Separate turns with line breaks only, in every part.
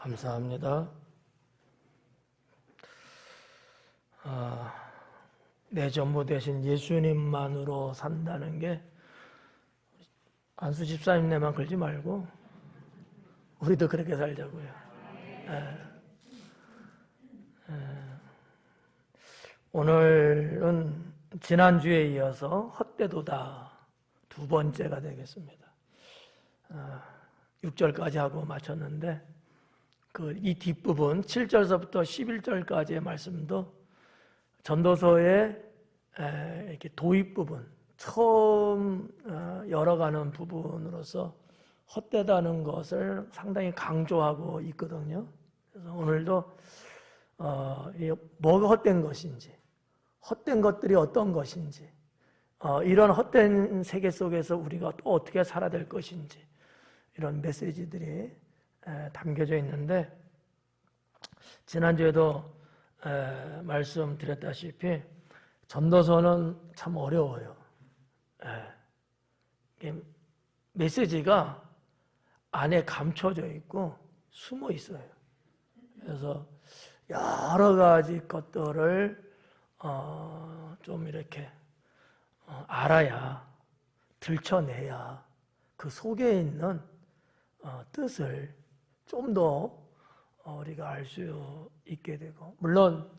감사합니다. 내 전부 되신 예수님만으로 산다는 게 안수 집사님네만 그러지 말고 우리도 그렇게 살자고요. 오늘은 지난주에 이어서 헛되도다 두 번째가 되겠습니다. 6절까지 하고 마쳤는데 이 뒷부분 7절서부터 11절까지의 말씀도 전도서의 이렇게 도입 부분, 처음 열어가는 부분으로서 헛되다는 것을 상당히 강조하고 있거든요. 그래서 오늘도 뭐가 헛된 것인지, 헛된 것들이 어떤 것인지, 이런 헛된 세계 속에서 우리가 또 어떻게 살아야 될 것인지, 이런 메시지들이 담겨져 있는데, 지난주에도 말씀드렸다시피 전도서는 참 어려워요. 메시지가 안에 감춰져 있고 숨어 있어요. 그래서 여러 가지 것들을 좀 이렇게 알아야, 들춰내야 그 속에 있는 뜻을 좀 더 우리가 알 수 있게 되고, 물론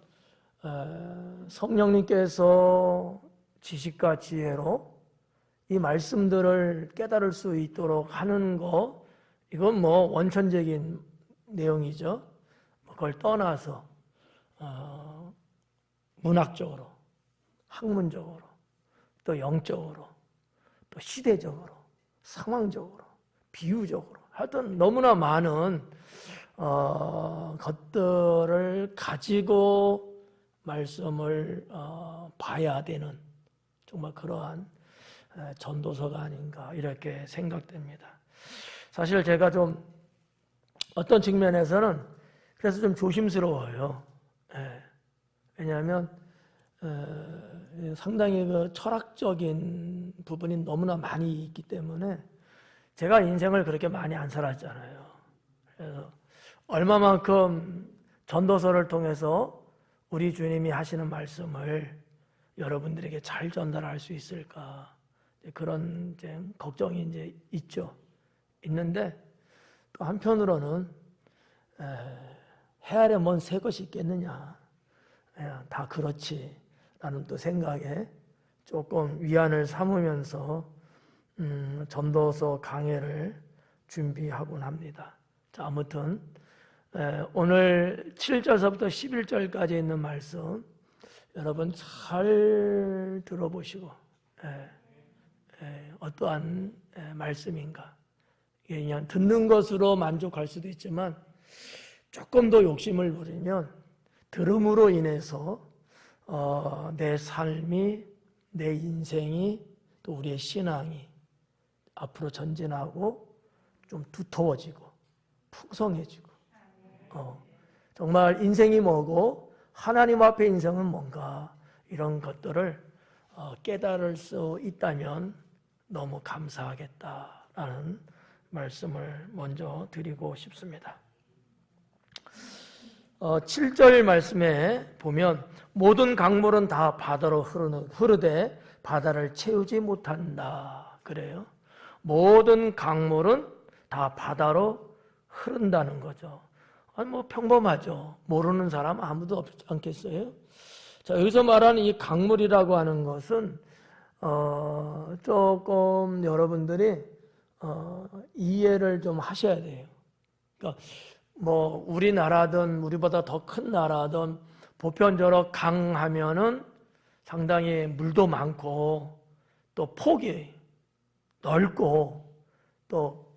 성령님께서 지식과 지혜로 이 말씀들을 깨달을 수 있도록 하는 거, 이건 뭐 원천적인 내용이죠. 그걸 떠나서 문학적으로, 학문적으로, 또 영적으로, 또 시대적으로, 상황적으로, 비유적으로, 하여튼 너무나 많은 것들을 가지고 말씀을 봐야 되는 정말 그러한 전도서가 아닌가 이렇게 생각됩니다. 사실 제가 좀 어떤 측면에서는 그래서 좀 조심스러워요. 왜냐하면 상당히 그 철학적인 부분이 너무나 많이 있기 때문에 제가 인생을 그렇게 많이 안 살았잖아요. 그래서 얼마만큼 전도서를 통해서 우리 주님이 하시는 말씀을 여러분들에게 잘 전달할 수 있을까, 그런 이제 걱정이 이제 있는데, 또 한편으로는 해 아래 뭔 새 것이 있겠느냐, 다 그렇지 라는 또 생각에 조금 위안을 삼으면서 전도서 강해를 준비하곤 합니다. 자, 아무튼 오늘 7절서부터 11절까지 있는 말씀 여러분 잘 들어보시고 어떠한 말씀인가, 그냥 듣는 것으로 만족할 수도 있지만 조금 더 욕심을 부리면 들음으로 인해서 내 삶이, 내 인생이, 또 우리의 신앙이 앞으로 전진하고 좀 두터워지고 풍성해지고, 정말 인생이 뭐고 하나님 앞에 인생은 뭔가, 이런 것들을 깨달을 수 있다면 너무 감사하겠다라는 말씀을 먼저 드리고 싶습니다. 7절 말씀에 보면 모든 강물은 다 바다로 흐르되 바다를 채우지 못한다 그래요. 모든 강물은 다 바다로 흐른다는 거죠. 아니 뭐 평범하죠. 모르는 사람 아무도 없지 않겠어요? 자, 여기서 말하는 이 강물이라고 하는 것은 조금 여러분들이 이해를 좀 하셔야 돼요. 그러니까 뭐 우리나라든 우리보다 더 큰 나라든 보편적으로 강하면은 상당히 물도 많고 또 폭이 넓고 또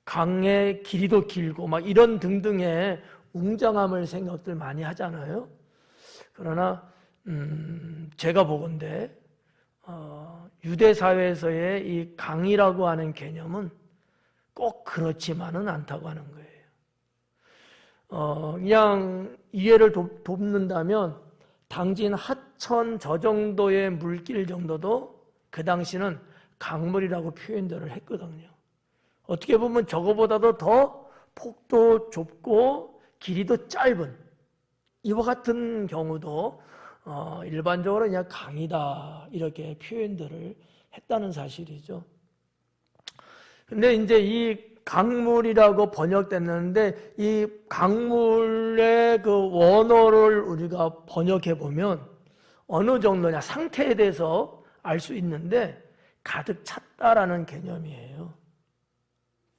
강의 길이도 길고 막 이런 등등의 웅장함을 생각들 많이 하잖아요. 그러나 제가 보건대 유대 사회에서의 이 강이라고 하는 개념은 꼭 그렇지만은 않다고 하는 거예요. 그냥 이해를 돕는다면 당진 하천 저 정도의 물길 정도도 그 당시는 강물이라고 표현들을 했거든요. 어떻게 보면 저거보다도 더 폭도 좁고 길이도 짧은 이와 같은 경우도 일반적으로 그냥 강이다 이렇게 표현들을 했다는 사실이죠. 근데 이제 이 강물이라고 번역됐는데 이 강물의 그 원어를 우리가 번역해 보면 어느 정도냐 상태에 대해서 알 수 있는데 가득 찼다라는 개념이에요.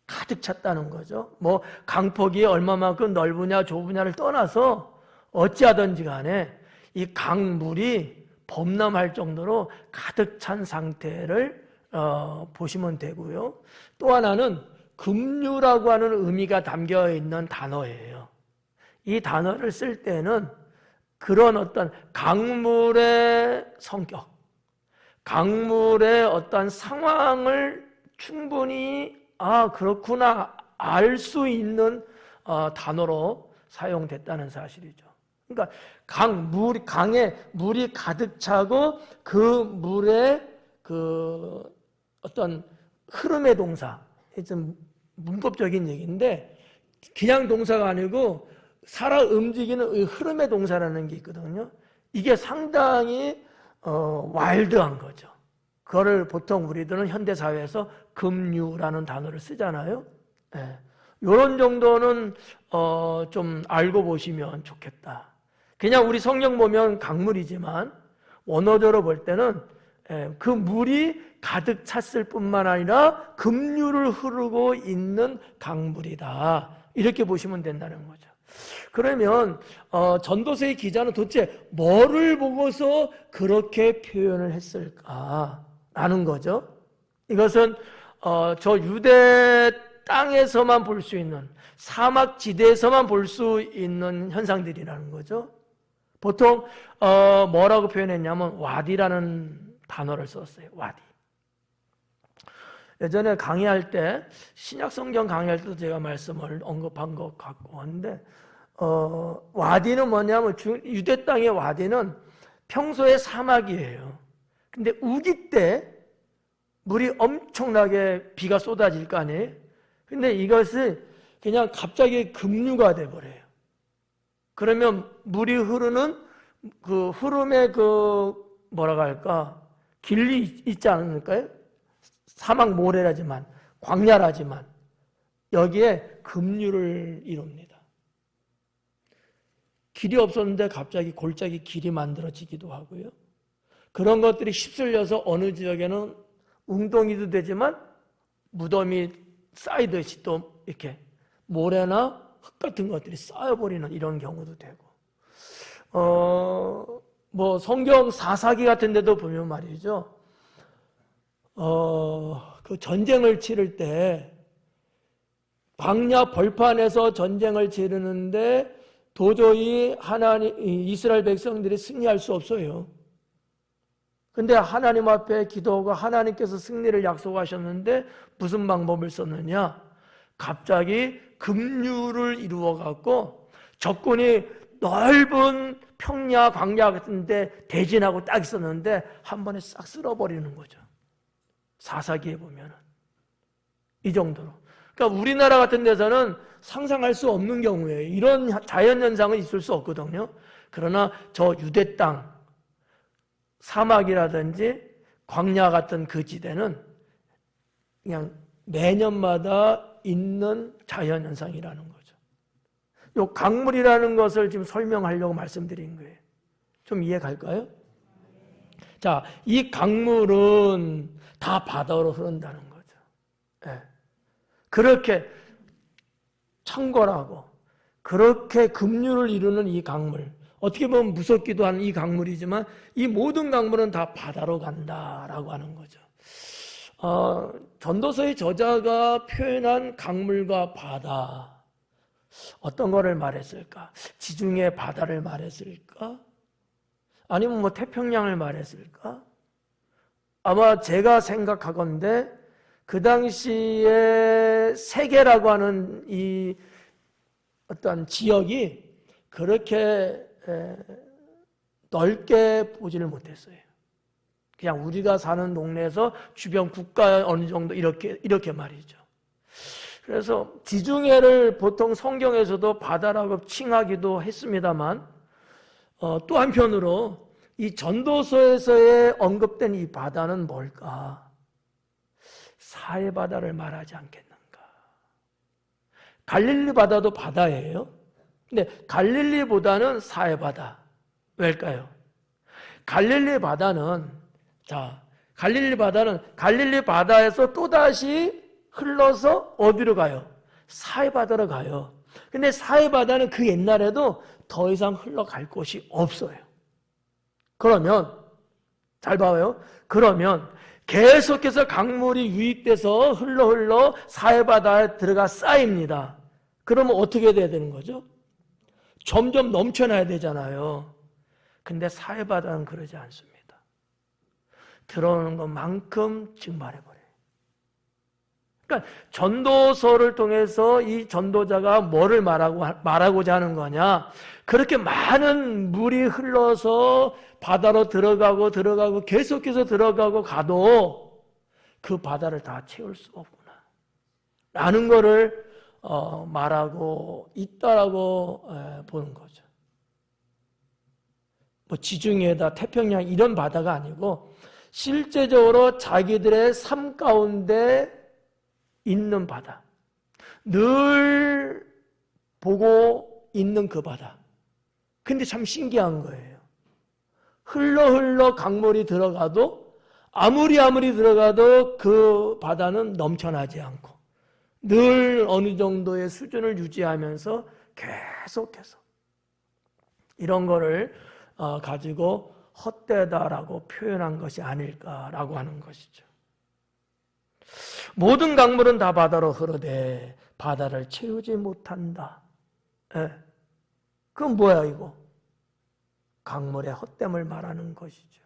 가득 찼다는 거죠. 뭐 강폭이 얼마만큼 넓으냐 좁으냐를 떠나서 어찌하든지 간에 이 강물이 범람할 정도로 가득 찬 상태를 보시면 되고요. 또 하나는 급류라고 하는 의미가 담겨 있는 단어예요. 이 단어를 쓸 때는 그런 어떤 강물의 성격, 강물의 어떤 상황을 충분히 그렇구나 알 수 있는 단어로 사용됐다는 사실이죠. 그러니까 강에 물이 가득 차고 그 물의 그 어떤 흐름의 동사, 좀 문법적인 얘기인데 그냥 동사가 아니고 살아 움직이는 흐름의 동사라는 게 있거든요. 이게 상당히 와일드한 거죠. 그거를 보통 우리들은 현대사회에서 급류라는 단어를 쓰잖아요. 이런 정도는 좀 알고 보시면 좋겠다. 그냥 우리 성경 보면 강물이지만 원어적으로 볼 때는 그 물이 가득 찼을 뿐만 아니라 급류를 흐르고 있는 강물이다. 이렇게 보시면 된다는 거죠. 그러면 전도서의 기자는 도대체 뭐를 보고서 그렇게 표현을 했을까라는 거죠. 이것은 저 유대 땅에서만 볼 수 있는 사막 지대에서만 볼 수 있는 현상들이라는 거죠. 보통 뭐라고 표현했냐면 와디라는 단어를 썼어요. 와디. 예전에 강의할 때 신약 성경 강의할 때도 제가 말씀을 언급한 것 같고 한데 와디는 뭐냐면 유대 땅의 와디는 평소에 사막이에요. 근데 우기 때 물이 엄청나게 비가 쏟아질 거 아니에요. 근데 이것이 그냥 갑자기 급류가 돼버려요. 그러면 물이 흐르는 그 흐름의 그 뭐라고 할까 길이 있지 않을까요? 사막 모래라지만 광야라지만 여기에 급류를 이룹니다. 길이 없었는데 갑자기 골짜기 길이 만들어지기도 하고요. 그런 것들이 휩쓸려서 어느 지역에는 웅덩이도 되지만 무덤이 쌓이듯이 또 이렇게 모래나 흙 같은 것들이 쌓여버리는 이런 경우도 되고 뭐 성경 사사기 같은 데도 보면 말이죠. 그 전쟁을 치를 때 광야 벌판에서 전쟁을 치르는데 도저히 이스라엘 백성들이 승리할 수 없어요. 근데 하나님 앞에 기도하고 하나님께서 승리를 약속하셨는데 무슨 방법을 썼느냐? 갑자기 급류를 이루어 갖고 적군이 넓은 평야 광야 같은 데 대진하고 딱 있었는데 한 번에 싹 쓸어버리는 거죠. 사사기에 보면은 이 정도로. 그러니까 우리나라 같은 데서는 상상할 수 없는 경우에 이런 자연현상은 있을 수 없거든요. 그러나 저 유대 땅 사막이라든지 광야 같은 그 지대는 그냥 매년마다 있는 자연현상이라는 거죠. 요 강물이라는 것을 지금 설명하려고 말씀드린 거예요. 좀 이해 갈까요? 자, 이 강물은 다 바다로 흐른다는 거죠. 네. 그렇게 창궐하고 그렇게 급류를 이루는 이 강물, 어떻게 보면 무섭기도 한 이 강물이지만 이 모든 강물은 다 바다로 간다라고 하는 거죠. 전도서의 저자가 표현한 강물과 바다, 어떤 거를 말했을까? 지중해 바다를 말했을까? 아니면 뭐 태평양을 말했을까? 아마 제가 생각하건대 그 당시에 세계라고 하는 이 어떤 지역이 그렇게 넓게 보지를 못했어요. 그냥 우리가 사는 동네에서 주변 국가 어느 정도 이렇게 말이죠. 그래서 지중해를 보통 성경에서도 바다라고 칭하기도 했습니다만 또 한편으로 이 전도서에서의 언급된 이 바다는 뭘까? 사해 바다를 말하지 않겠는가? 갈릴리 바다도 바다예요. 근데 갈릴리보다는 사해 바다. 왜일까요? 갈릴리 바다는 갈릴리 바다에서 또다시 흘러서 어디로 가요? 사해 바다로 가요. 근데 사해 바다는 그 옛날에도 더 이상 흘러갈 곳이 없어요. 그러면 잘 봐요. 그러면 계속해서 강물이 유입돼서 흘러 사해 바다에 들어가 쌓입니다. 그러면 어떻게 돼야 되는 거죠? 점점 넘쳐나야 되잖아요. 근데 사해 바다는 그러지 않습니다. 들어오는 것만큼 증발해버려요. 그러니까 전도서를 통해서 이 전도자가 뭐를 말하고자 하는 거냐? 그렇게 많은 물이 흘러서 바다로 들어가고 계속해서 들어가고 가도 그 바다를 다 채울 수 없구나 라는 거를 말하고 있다라고 보는 거죠. 뭐 지중해다 태평양 이런 바다가 아니고 실제적으로 자기들의 삶 가운데 있는 바다, 늘 보고 있는 그 바다. 근데 참 신기한 거예요. 흘러 강물이 들어가도 아무리 들어가도 그 바다는 넘쳐나지 않고 늘 어느 정도의 수준을 유지하면서 계속해서 이런 거를 가지고 헛되다라고 표현한 것이 아닐까라고 하는 것이죠. 모든 강물은 다 바다로 흐르되 바다를 채우지 못한다. 그건 뭐야 이거? 강물의 헛됨을 말하는 것이죠.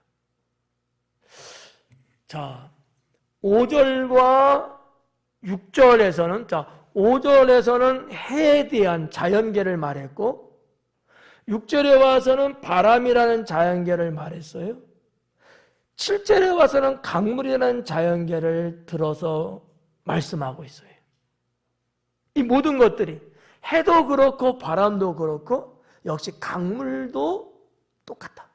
자, 5절과 6절에서는 5절에서는 해에 대한 자연계를 말했고 6절에 와서는 바람이라는 자연계를 말했어요. 7절에 와서는 강물이라는 자연계를 들어서 말씀하고 있어요. 이 모든 것들이 해도 그렇고 바람도 그렇고 역시 강물도 똑같다.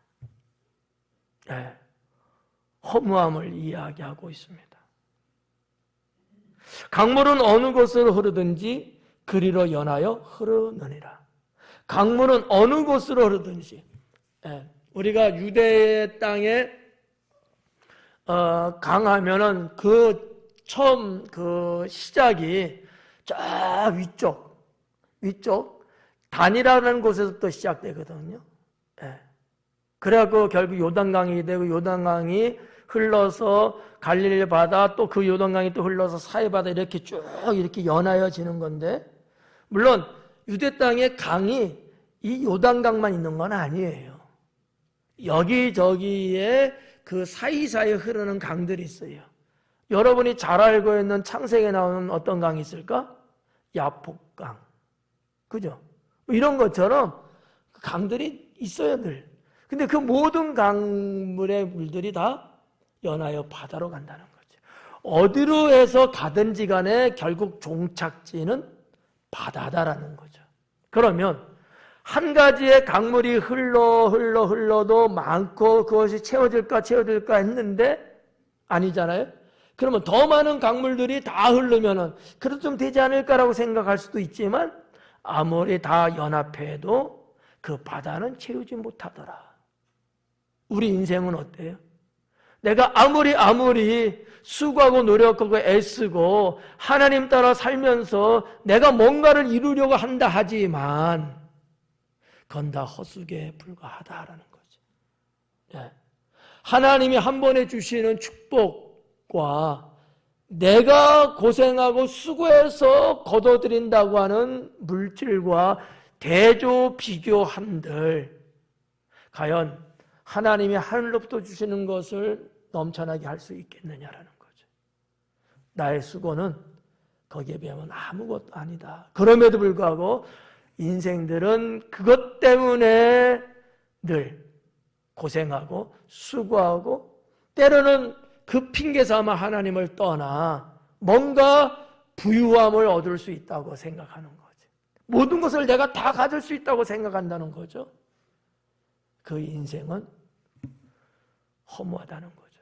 허무함을 이야기하고 있습니다. 강물은 어느 곳으로 흐르든지 그리로 연하여 흐르느니라. 강물은 어느 곳으로 흐르든지 우리가 유대 땅에 강하면은 처음 시작이 저 위쪽 단이라는 곳에서부터 시작되거든요. 그래갖고 결국 요단강이 되고 요단강이 흘러서 갈릴리 바다 또 그 요단강이 또 흘러서 사해 바다 이렇게 쭉 이렇게 연하여지는 건데 물론 유대 땅에 강이 이 요단강만 있는 건 아니에요. 여기저기에 그 사이사이에 흐르는 강들이 있어요. 여러분이 잘 알고 있는 창세기에 나오는 어떤 강이 있을까? 야복강. 그죠? 이런 것처럼 강들이 있어요, 늘. 근데 그 모든 강물의 물들이 다 연하여 바다로 간다는 거죠. 어디로 해서 가든지 간에 결국 종착지는 바다다라는 거죠. 그러면 한 가지의 강물이 흘러도 많고 그것이 채워질까 했는데 아니잖아요. 그러면 더 많은 강물들이 다 흐르면은 그래도 좀 되지 않을까라고 생각할 수도 있지만 아무리 다 연합해도 그 바다는 채우지 못하더라. 우리 인생은 어때요? 내가 아무리 수고하고 노력하고 애쓰고 하나님 따라 살면서 내가 뭔가를 이루려고 한다 하지만 그건 다 헛수고에 불과하다라는 거죠. 하나님이 한 번에 주시는 축복과 내가 고생하고 수고해서 거둬들인다고 하는 물질과 대조 비교한들 과연 하나님이 하늘로부터 주시는 것을 넘쳐나게 할 수 있겠느냐라는 거죠. 나의 수고는 거기에 비하면 아무것도 아니다. 그럼에도 불구하고 인생들은 그것 때문에 늘 고생하고 수고하고 때로는 그 핑계 삼아 하나님을 떠나 뭔가 부유함을 얻을 수 있다고 생각하는 거죠. 모든 것을 내가 다 가질 수 있다고 생각한다는 거죠. 그 인생은 허무하다는 거죠.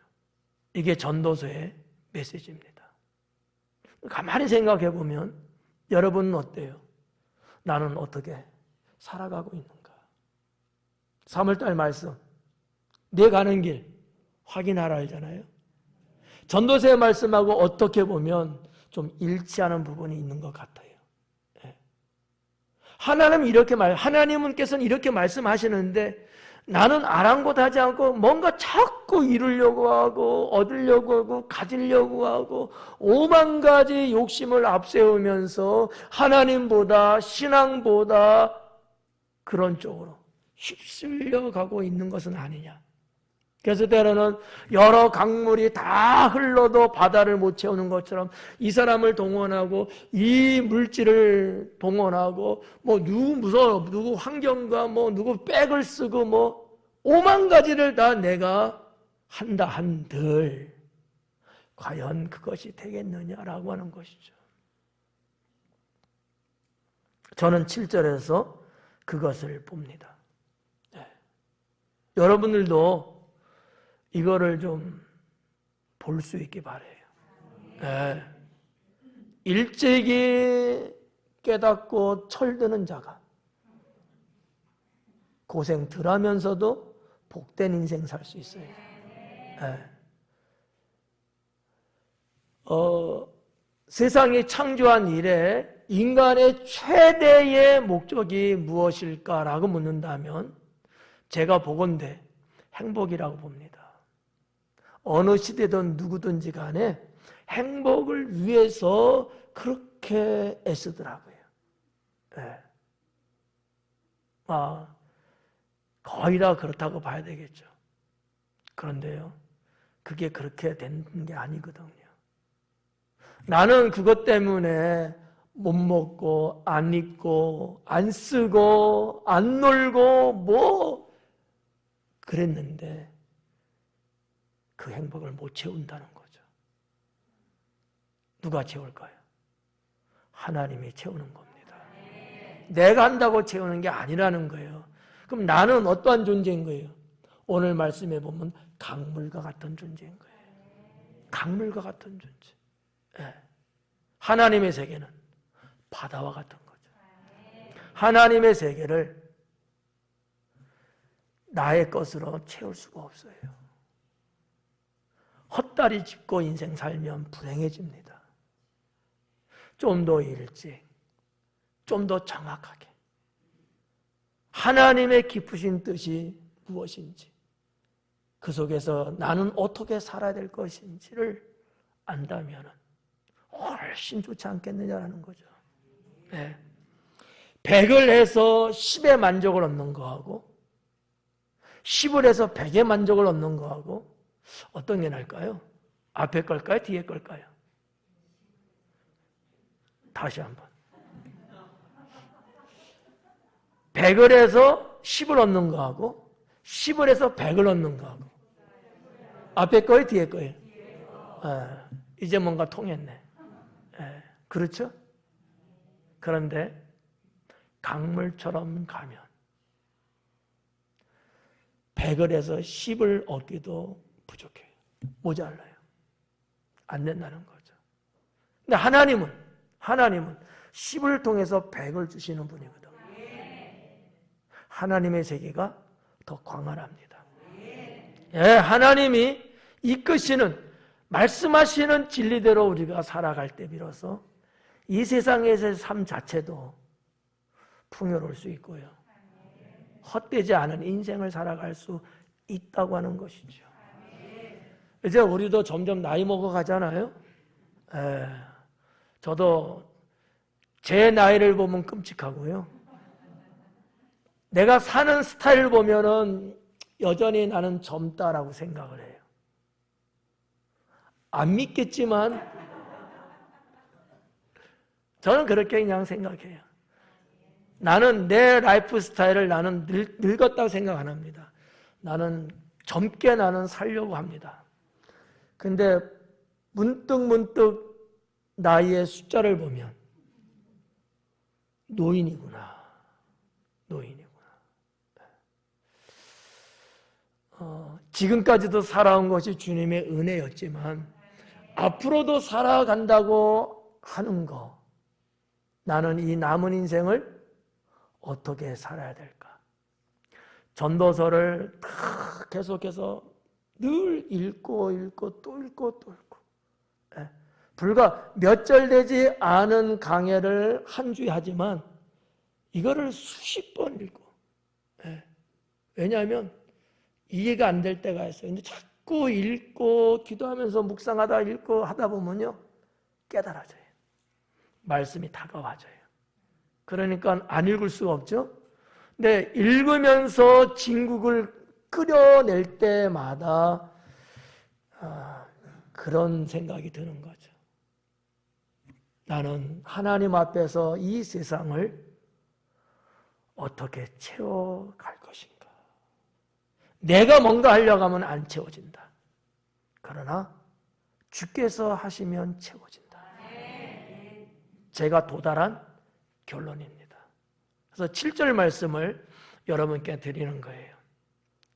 이게 전도서의 메시지입니다. 가만히 생각해 보면 여러분은 어때요? 나는 어떻게 살아가고 있는가? 3월달 말씀, 내 가는 길 확인하라 하잖아요. 전도서의 말씀하고 어떻게 보면 좀 일치하는 부분이 있는 것 같아요. 하나님께서는 이렇게 말씀하시는데 나는 아랑곳하지 않고 뭔가 자꾸 이루려고 하고 얻으려고 하고 가지려고 하고 5만 가지 욕심을 앞세우면서 하나님보다 신앙보다 그런 쪽으로 휩쓸려 가고 있는 것은 아니냐. 그래서 때로는 여러 강물이 다 흘러도 바다를 못 채우는 것처럼 이 사람을 동원하고 이 물질을 동원하고 누구 환경과 누구 백을 쓰고 5만 가지를 다 내가 한다 한들 과연 그것이 되겠느냐라고 하는 것이죠. 저는 7절에서 그것을 봅니다. 여러분들도 이거를 좀 볼 수 있게 바라요. 일찍이 깨닫고 철드는 자가 고생 덜 하면서도 복된 인생 살 수 있어요. 세상이 창조한 이래 인간의 최대의 목적이 무엇일까라고 묻는다면 제가 보건대 행복이라고 봅니다. 어느 시대든 누구든지 간에 행복을 위해서 그렇게 애쓰더라고요. 거의 다 그렇다고 봐야 되겠죠. 그런데요, 그게 그렇게 된 게 아니거든요. 나는 그것 때문에 못 먹고 안 입고 안 쓰고 안 놀고 그랬는데 그 행복을 못 채운다는 거죠. 누가 채울까요? 하나님이 채우는 겁니다. 내가 한다고 채우는 게 아니라는 거예요. 그럼 나는 어떠한 존재인 거예요? 오늘 말씀해 보면 강물과 같은 존재인 거예요. 강물과 같은 존재. 하나님의 세계는 바다와 같은 거죠. 하나님의 세계를 나의 것으로 채울 수가 없어요. 헛다리 짚고 인생 살면 불행해집니다. 좀 더 일찍, 좀 더 정확하게 하나님의 깊으신 뜻이 무엇인지, 그 속에서 나는 어떻게 살아야 될 것인지를 안다면 훨씬 좋지 않겠느냐라는 거죠. 100을 해서 10의 만족을 얻는 거하고 10을 해서 100의 만족을 얻는 거하고 어떤 게 나을까요? 앞에 걸까요? 뒤에 걸까요? 다시 한번. 100을 해서 10을 얻는 거하고 10을 해서 100을 얻는 거하고 앞에 거예요? 뒤에 거예요? 이제 뭔가 통했네. 그렇죠? 그런데 강물처럼 가면 100을 해서 10을 얻기도 부족해요. 모자라요. 안 된다는 거죠. 근데 하나님은 10을 통해서 100을 주시는 분이거든요. 하나님의 세계가 더 광활합니다. 하나님이 이끄시는, 말씀하시는 진리대로 우리가 살아갈 때 비로소 이 세상에서의 삶 자체도 풍요로울 수 있고요. 헛되지 않은 인생을 살아갈 수 있다고 하는 것이죠. 이제 우리도 점점 나이 먹어가잖아요. 저도 제 나이를 보면 끔찍하고요. 내가 사는 스타일을 보면은 여전히 나는 젊다라고 생각을 해요. 안 믿겠지만 저는 그렇게 그냥 생각해요. 나는 내 라이프 스타일을 나는 늙었다고 생각 안 합니다. 나는 젊게 나는 살려고 합니다. 근데 문득 나이의 숫자를 보면 노인이구나. 노인이구나. 지금까지도 살아온 것이 주님의 은혜였지만 앞으로도 살아간다고 하는 거, 나는 이 남은 인생을 어떻게 살아야 될까? 전도서를 계속해서 늘 읽고 또 읽고. 불과 몇 절 되지 않은 강해를 한 주에 하지만 이거를 수십 번 읽고. 왜냐하면 이해가 안 될 때가 있어요. 근데 자꾸 읽고 기도하면서 묵상하다 읽고 하다 보면요, 깨달아져요. 말씀이 다가와져요. 그러니까 안 읽을 수가 없죠. 근데 읽으면서 진국을 끓여낼 때마다 그런 생각이 드는 거죠. 나는 하나님 앞에서 이 세상을 어떻게 채워갈 것인가. 내가 뭔가 하려고 하면 안 채워진다. 그러나 주께서 하시면 채워진다. 제가 도달한 결론입니다. 그래서 7절 말씀을 여러분께 드리는 거예요.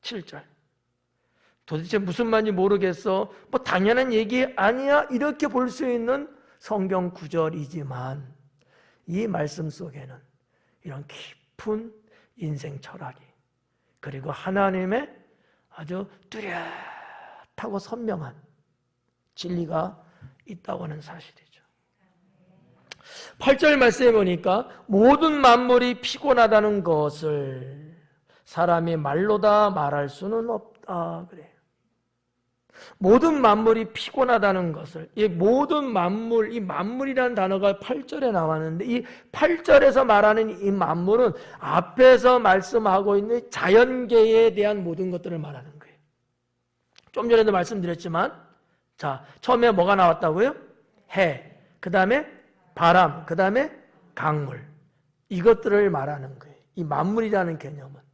7절. 도대체 무슨 말인지 모르겠어. 뭐 당연한 얘기 아니야. 이렇게 볼 수 있는 성경 구절이지만 이 말씀 속에는 이런 깊은 인생 철학이, 그리고 하나님의 아주 뚜렷하고 선명한 진리가 있다고 하는 사실이죠. 8절 말씀에 보니까 모든 만물이 피곤하다는 것을 사람이 말로 다 말할 수는 없다 그래요. 모든 만물이 피곤하다는 것을, 이 모든 만물, 이 만물이라는 단어가 8절에 나왔는데 이 8절에서 말하는 이 만물은 앞에서 말씀하고 있는 자연계에 대한 모든 것들을 말하는 거예요. 좀 전에도 말씀드렸지만, 자, 처음에 뭐가 나왔다고요? 해, 그 다음에 바람, 그 다음에 강물. 이것들을 말하는 거예요. 이 만물이라는 개념은.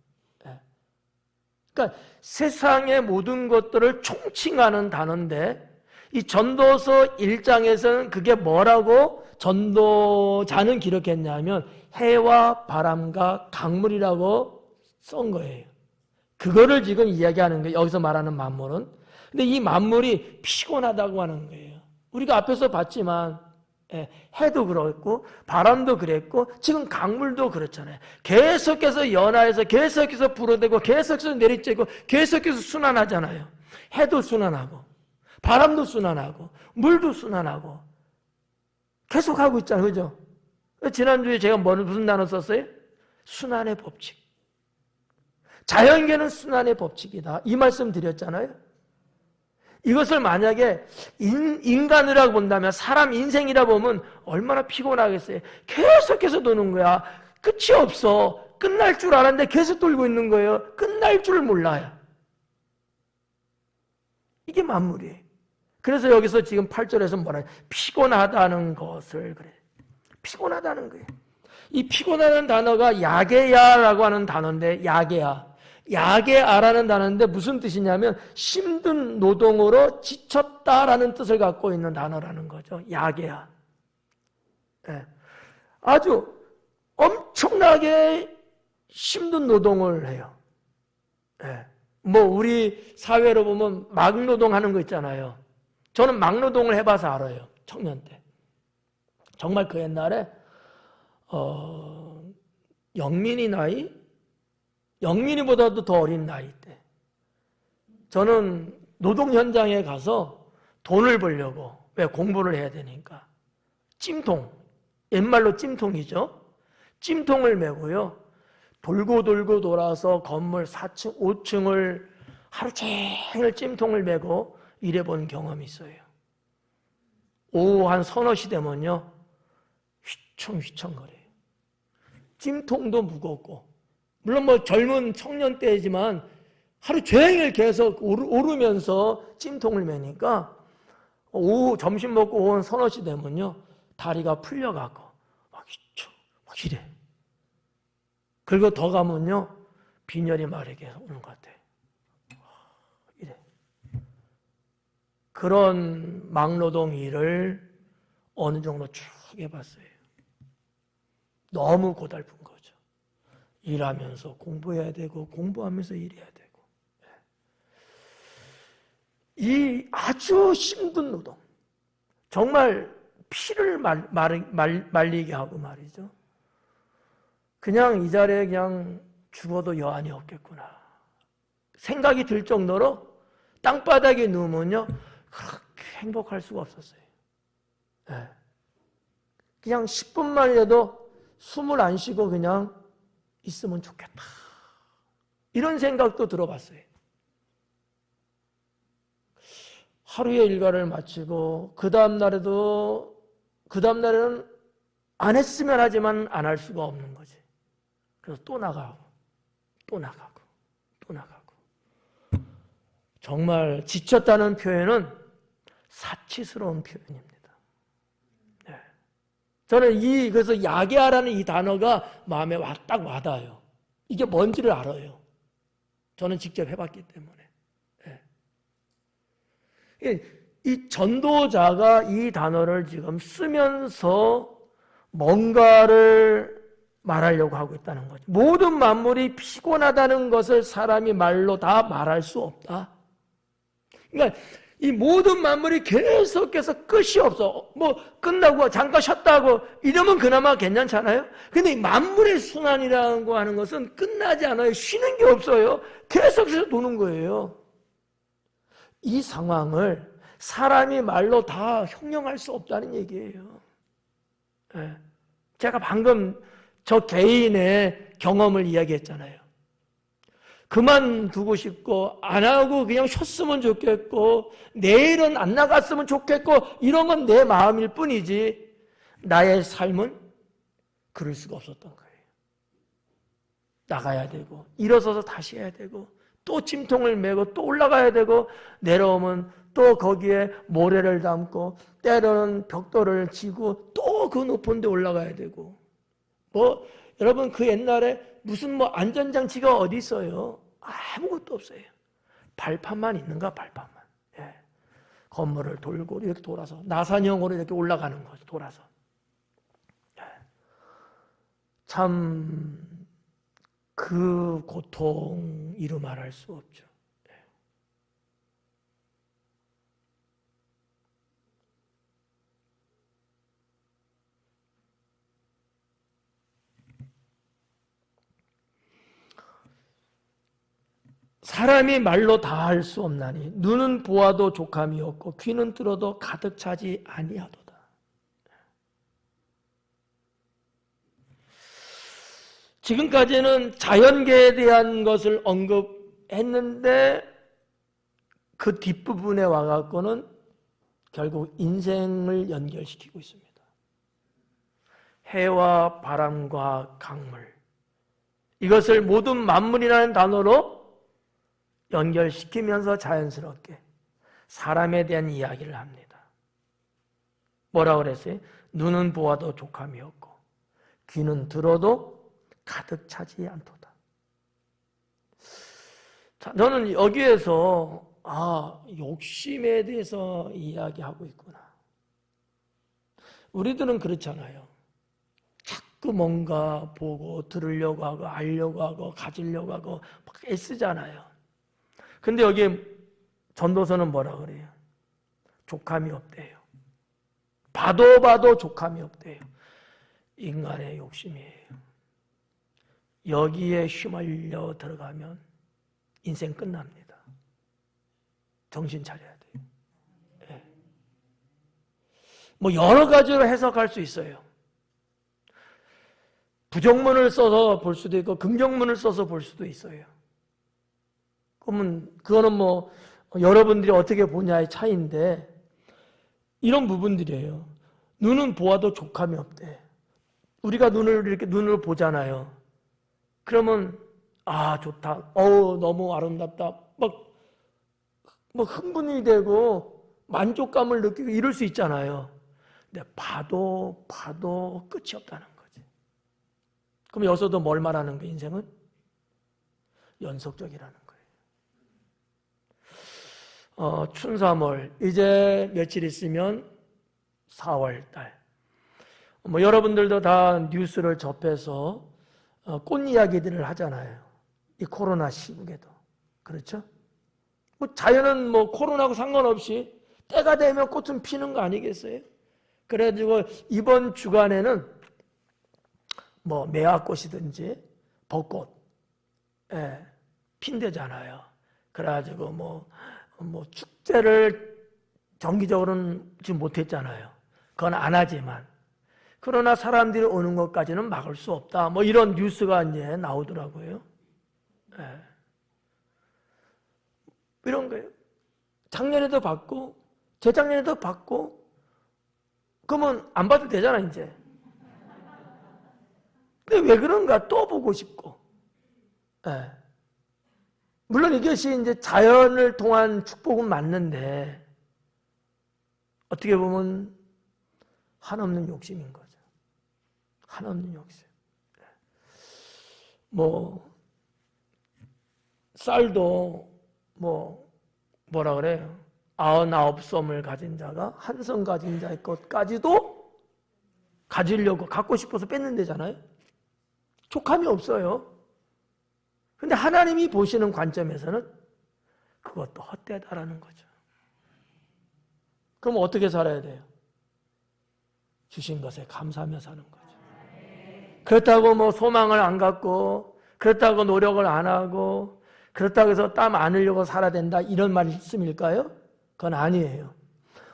그러니까 세상의 모든 것들을 총칭하는 단어인데 이 전도서 1장에서는 그게 뭐라고 전도자는 기록했냐면 해와 바람과 강물이라고 쓴 거예요. 그거를 지금 이야기하는 거예요. 여기서 말하는 만물은. 근데 이 만물이 피곤하다고 하는 거예요. 우리가 앞에서 봤지만 해도 그렇고 바람도 그랬고 지금 강물도 그렇잖아요. 계속해서 연하에서 계속해서 불어대고 계속해서 내리쬐고 계속해서 순환하잖아요. 해도 순환하고 바람도 순환하고 물도 순환하고 계속하고 있잖아요. 그죠? 지난주에 제가 무슨 단어 썼어요? 순환의 법칙. 자연계는 순환의 법칙이다. 이 말씀 드렸잖아요. 이것을 만약에 인간이라고 본다면, 사람 인생이라 보면 얼마나 피곤하겠어요. 계속해서 도는 거야. 끝이 없어. 끝날 줄 알았는데 계속 돌고 있는 거예요. 끝날 줄 몰라요. 이게 만물이에요. 그래서 여기서 지금 8절에서 뭐라 피곤하다는 것을 그래. 피곤하다는 거예요. 이 피곤하다는 단어가 야게야라고 하는 단어인데, 야게야. 야게아라는 단어인데 무슨 뜻이냐면 힘든 노동으로 지쳤다라는 뜻을 갖고 있는 단어라는 거죠. 야게아. 아주 엄청나게 힘든 노동을 해요. 뭐 우리 사회로 보면 막노동하는 거 있잖아요. 저는 막노동을 해봐서 알아요. 청년 때. 정말 그 옛날에 영민이 나이? 영민이보다도 더 어린 나이 때 저는 노동 현장에 가서 돈을 벌려고, 왜 공부를 해야 되니까 찜통, 옛말로 찜통이죠. 찜통을 메고요 돌고 돌아서 건물 4층 5층을 하루 종일 찜통을 메고 일해본 경험이 있어요. 오후 한 서너 시 되면요 휘청휘청거려요. 찜통도 무겁고, 물론 뭐 젊은 청년 때지만 하루 종일 계속 오르면서 찜통을 매니까 오후 점심 먹고 오후 서너 시 되면요 다리가 풀려갖고 막 이래. 그리고 더 가면요 빈혈이 마르게 오는 것 같아요. 이래. 그런 막노동 일을 어느 정도 쭉 해봤어요. 너무 고달픈 거죠. 일하면서 공부해야 되고 공부하면서 일해야 되고. 이 아주 힘든 노동, 정말 피를 말리게 하고 말이죠. 그냥 이 자리에 그냥 죽어도 여한이 없겠구나 생각이 들 정도로 땅바닥에 누우면요 그렇게 행복할 수가 없었어요. 그냥 10분만이라도 숨을 안 쉬고 그냥 있으면 좋겠다 이런 생각도 들어봤어요. 하루의 일과를 마치고 그 다음 날에는 안 했으면 하지만 안 할 수가 없는 거지. 그래서 또 나가고 또 나가고 또 나가고. 정말 지쳤다는 표현은 사치스러운 표현입니다. 네. 저는 그래서 야게하라는 이 단어가 마음에 딱 와닿아요. 이게 뭔지를 알아요. 저는 직접 해봤기 때문에. 네. 이 전도자가 이 단어를 지금 쓰면서 뭔가를 말하려고 하고 있다는 거죠. 모든 만물이 피곤하다는 것을 사람이 말로 다 말할 수 없다. 그러니까 이 모든 만물이 계속해서 끝이 없어. 뭐 끝나고 잠깐 쉬었다고 이러면 그나마 괜찮잖아요. 근데 이 만물의 순환이라는 거 하는 것은 끝나지 않아요. 쉬는 게 없어요. 계속해서 도는 거예요. 이 상황을 사람이 말로 다 형용할 수 없다는 얘기예요. 제가 방금 저 개인의 경험을 이야기했잖아요. 그만두고 싶고 안 하고 그냥 쉬었으면 좋겠고 내일은 안 나갔으면 좋겠고 이런 건 내 마음일 뿐이지 나의 삶은 그럴 수가 없었던 거예요. 나가야 되고 일어서서 다시 해야 되고 또 찜통을 메고 또 올라가야 되고 내려오면 또 거기에 모래를 담고 때로는 벽돌을 지고 또 그 높은 데 올라가야 되고 뭐 여러분 그 옛날에 무슨 뭐 안전장치가 어디 있어요? 아무것도 없어요. 발판만 있는가 발판만. 예. 건물을 돌고 이렇게 돌아서 나사형으로 이렇게 올라가는 거죠. 돌아서. 예. 참 그 고통 이루 말할 수 없죠. 사람이 말로 다 할 수 없나니 눈은 보아도 족함이 없고 귀는 들어도 가득 차지 아니하도다. 지금까지는 자연계에 대한 것을 언급했는데 그 뒷부분에 와갖고는 결국 인생을 연결시키고 있습니다. 해와 바람과 강물, 이것을 모든 만물이라는 단어로 연결시키면서 자연스럽게 사람에 대한 이야기를 합니다. 뭐라고 그랬어요? 눈은 보아도 족함이 없고 귀는 들어도 가득 차지 않도다. 자, 저는 여기에서 욕심에 대해서 이야기하고 있구나. 우리들은 그렇잖아요. 자꾸 뭔가 보고 들으려고 하고 알려고 하고 가지려고 하고 막 애쓰잖아요. 근데 여기 전도서는 뭐라 그래요? 족함이 없대요. 봐도 족함이 없대요. 인간의 욕심이에요. 여기에 휘말려 들어가면 인생 끝납니다. 정신 차려야 돼요. 네. 뭐 여러 가지로 해석할 수 있어요. 부정문을 써서 볼 수도 있고 긍정문을 써서 볼 수도 있어요. 그러면 그거는 뭐 여러분들이 어떻게 보냐의 차이인데 이런 부분들이에요. 눈은 보아도 족함이 없대. 우리가 이렇게 눈으로 보잖아요. 그러면 좋다. 너무 아름답다. 막 흥분이 되고 만족감을 느끼고 이럴 수 있잖아요. 근데 봐도 끝이 없다는 거지. 그럼 여기서도 뭘 말하는 거예요? 인생은 연속적이라는 거예요. 춘삼월 이제 며칠 있으면 4월 달. 여러분들도 다 뉴스를 접해서 꽃 이야기들을 하잖아요. 이 코로나 시국에도. 그렇죠? 자연은 코로나하고 상관없이 때가 되면 꽃은 피는 거 아니겠어요? 그래가지고 이번 주간에는 매화꽃이든지 벚꽃, 핀대잖아요. 그래가지고 축제를 정기적으로는 지금 못했잖아요. 그건 안 하지만. 그러나 사람들이 오는 것까지는 막을 수 없다. 이런 뉴스가 이제 나오더라고요. 이런 거예요. 작년에도 받고, 재작년에도 받고, 그러면 안 봐도 되잖아, 이제. 근데 왜 그런가 또 보고 싶고. 물론 이것이 이제 자연을 통한 축복은 맞는데, 어떻게 보면 한없는 욕심인 거죠. 한없는 욕심. 쌀도 뭐라 그래요? 99섬을 가진 자가 한 섬 가진 자의 것까지도 가지려고 갖고 싶어서 뺏는 데잖아요. 족함이 없어요. 근데 하나님이 보시는 관점에서는 그것도 헛되다라는 거죠. 그럼 어떻게 살아야 돼요? 주신 것에 감사하며 사는 거죠. 그렇다고 소망을 안 갖고, 그렇다고 노력을 안 하고, 그렇다고 해서 땀 안 흘리고 살아야 된다 이런 말씀일까요? 그건 아니에요.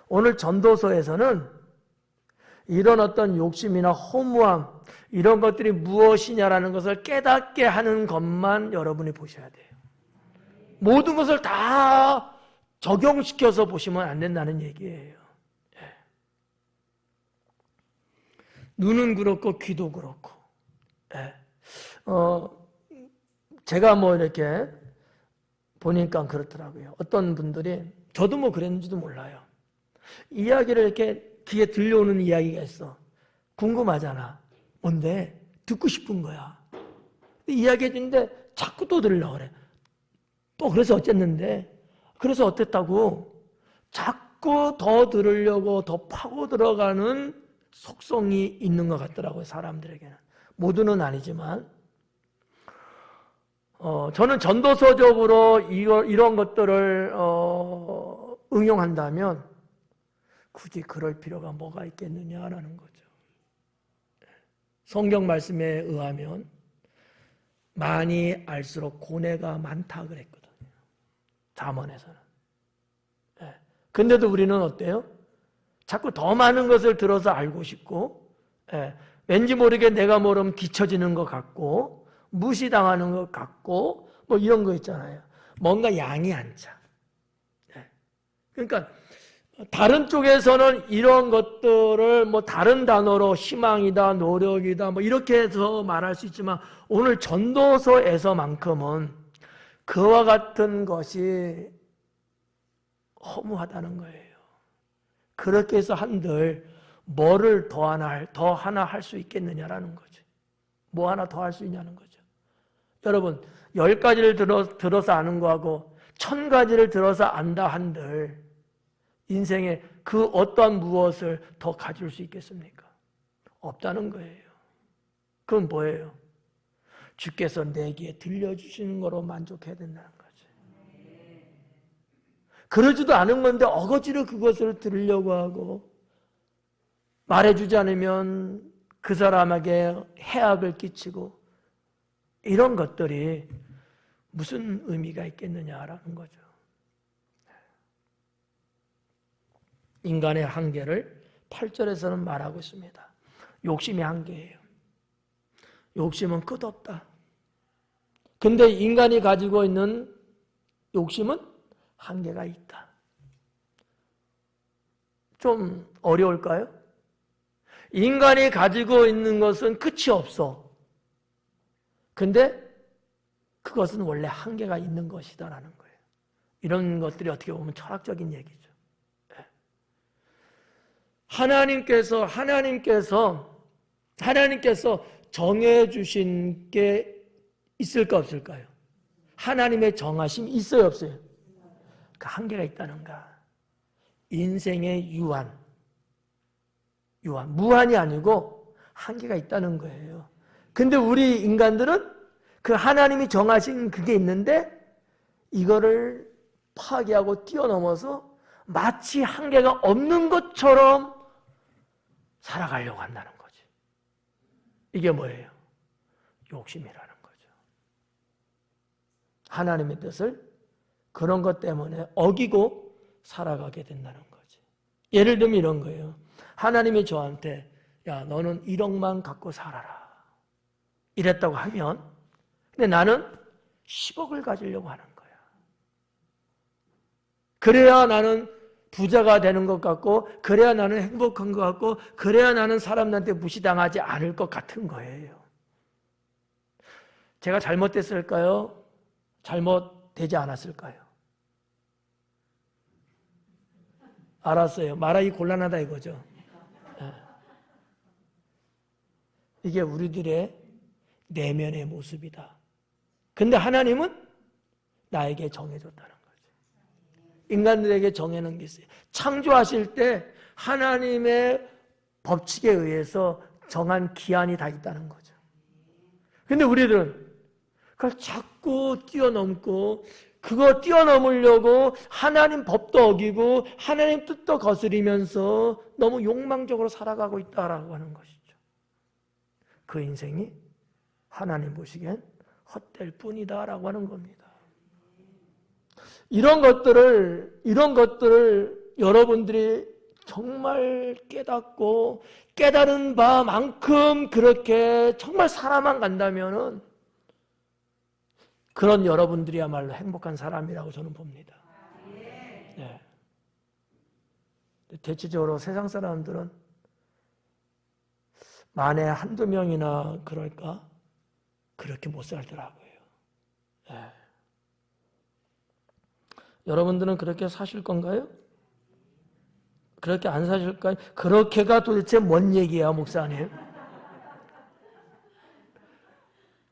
오늘 전도서에서는 이런 어떤 욕심이나 허무함 이런 것들이 무엇이냐라는 것을 깨닫게 하는 것만 여러분이 보셔야 돼요. 모든 것을 다 적용시켜서 보시면 안 된다는 얘기예요. 눈은 그렇고 귀도 그렇고. 제가 이렇게 보니까 그렇더라고요. 어떤 분들이 저도 그랬는지도 몰라요. 이야기를 이렇게 귀에 들려오는 이야기가 있어. 궁금하잖아. 뭔데? 듣고 싶은 거야. 이야기해 주는데 자꾸 또 들으려고 그래. 또 그래서 어쨌는데? 그래서 어땠다고? 자꾸 더 들으려고 더 파고 들어가는 속성이 있는 것 같더라고요. 사람들에게는. 모두는 아니지만. 저는 전도서적으로 이런 것들을 응용한다면 굳이 그럴 필요가 뭐가 있겠느냐라는 거죠. 성경 말씀에 의하면 많이 알수록 고뇌가 많다 그랬거든요. 잠언에서는. 근데도 우리는 어때요? 자꾸 더 많은 것을 들어서 알고 싶고, 왠지 모르게 내가 모르면 뒤처지는 것 같고, 무시당하는 것 같고, 이런 거 있잖아요. 뭔가 양이 안 차. 그러니까 다른 쪽에서는 이런 것들을 다른 단어로 희망이다, 노력이다, 이렇게 해서 말할 수 있지만 오늘 전도서에서만큼은 그와 같은 것이 허무하다는 거예요. 그렇게 해서 한들 뭐를 더 하나 할 수 있겠느냐라는 거죠. 뭐 하나 더 할 수 있냐는 거죠. 여러분, 10가지를 들어서 아는 거하고 1000가지를 들어서 안다 한들 인생에 그 어떠한 무엇을 더 가질 수 있겠습니까? 없다는 거예요. 그건 뭐예요? 주께서 내게 들려주시는 거로 만족해야 된다는 거죠. 그러지도 않은 건데 어거지로 그것을 들으려고 하고 말해주지 않으면 그 사람에게 해악을 끼치고 이런 것들이 무슨 의미가 있겠느냐라는 거죠. 인간의 한계를 8절에서는 말하고 있습니다. 욕심이 한계예요. 욕심은 끝없다. 근데 인간이 가지고 있는 욕심은 한계가 있다. 좀 어려울까요? 인간이 가지고 있는 것은 끝이 없어. 근데 그것은 원래 한계가 있는 것이다라는 거예요. 이런 것들이 어떻게 보면 철학적인 얘기죠. 하나님께서 정해주신 게 있을까 없을까요? 하나님의 정하심이 있어요 없어요? 그 한계가 있다는가? 인생의 유한, 유한, 무한이 아니고 한계가 있다는 거예요. 근데 우리 인간들은 그 하나님이 정하신 그게 있는데 이거를 파괴하고 뛰어넘어서 마치 한계가 없는 것처럼 살아가려고 한다는 거지. 이게 뭐예요? 욕심이라는 거죠. 하나님의 뜻을 그런 것 때문에 어기고 살아가게 된다는 거지. 예를 들면 이런 거예요. 하나님이 저한테 야, 너는 1억만 갖고 살아라 이랬다고 하면, 근데 나는 10억을 가지려고 하는 거야. 그래야 나는 부자가 되는 것 같고, 그래야 나는 행복한 것 같고, 그래야 나는 사람들한테 무시당하지 않을 것 같은 거예요. 제가 잘못됐을까요? 잘못되지 않았을까요? 알았어요. 말하기 곤란하다 이거죠. 이게 우리들의 내면의 모습이다. 근데 하나님은 나에게 정해줬다는 거죠. 인간들에게 정해놓은 게 있어요. 창조하실 때 하나님의 법칙에 의해서 정한 기한이 다 있다는 거죠. 근데 우리들은 그걸 자꾸 뛰어넘고, 그거 뛰어넘으려고 하나님 법도 어기고 하나님 뜻도 거스리면서 너무 욕망적으로 살아가고 있다라고 하는 것이죠. 그 인생이 하나님 보시기엔 헛될 뿐이다라고 하는 겁니다. 이런 것들을 여러분들이 정말 깨닫고 깨달은 바만큼 그렇게 정말 살아만 간다면은 그런 여러분들이야말로 행복한 사람이라고 저는 봅니다. 네. 대체적으로 세상 사람들은 만에 한두 명이나 그럴까? 그렇게 못 살더라고요. 네. 여러분들은 그렇게 사실 건가요? 그렇게 안 사실까요? 그렇게가 도대체 뭔 얘기야, 목사님?